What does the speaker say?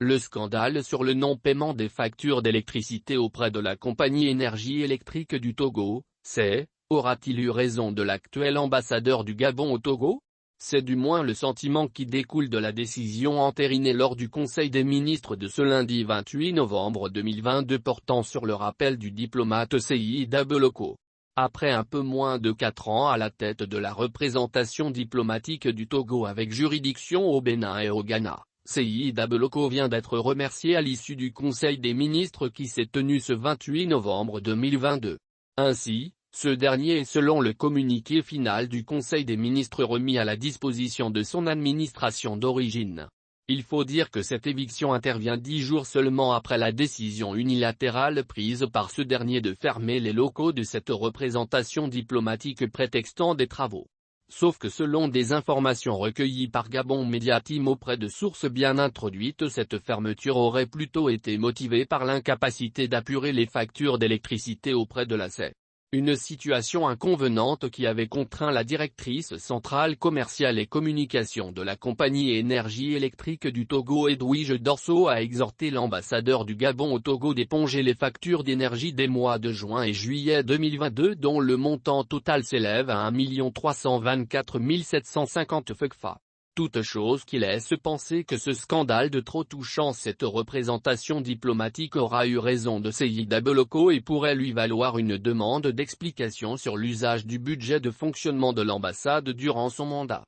Le scandale sur le non-paiement des factures d'électricité auprès de la compagnie Énergie électrique du Togo, aura-t-il eu raison de l'actuel ambassadeur du Gabon au Togo? C'est du moins le sentiment qui découle de la décision entérinée lors du Conseil des ministres de ce lundi 28 novembre 2022 portant sur le rappel du diplomate Seyi Boloko. Après un peu moins de 4 ans à la tête de la représentation diplomatique du Togo avec juridiction au Bénin et au Ghana, Seyi Boloko vient d'être remercié à l'issue du Conseil des ministres qui s'est tenu ce 28 novembre 2022. Ainsi, ce dernier est selon le communiqué final du Conseil des ministres remis à la disposition de son administration d'origine. Il faut dire que cette éviction intervient 10 jours seulement après la décision unilatérale prise par ce dernier de fermer les locaux de cette représentation diplomatique prétextant des travaux. Sauf que selon des informations recueillies par Gabon Media Team auprès de sources bien introduites, cette fermeture aurait plutôt été motivée par l'incapacité d'apurer les factures d'électricité auprès de la CE. Une situation inconvenante qui avait contraint la directrice centrale commerciale et communication de la compagnie Énergie électrique du Togo Edwige Dorso à exhorter l'ambassadeur du Gabon au Togo d'éponger les factures d'énergie des mois de juin et juillet 2022 dont le montant total s'élève à 1 324 750 FCFA. Toute chose qui laisse penser que ce scandale de trop touchant cette représentation diplomatique aura eu raison de Seyi Boloko et pourrait lui valoir une demande d'explication sur l'usage du budget de fonctionnement de l'ambassade durant son mandat.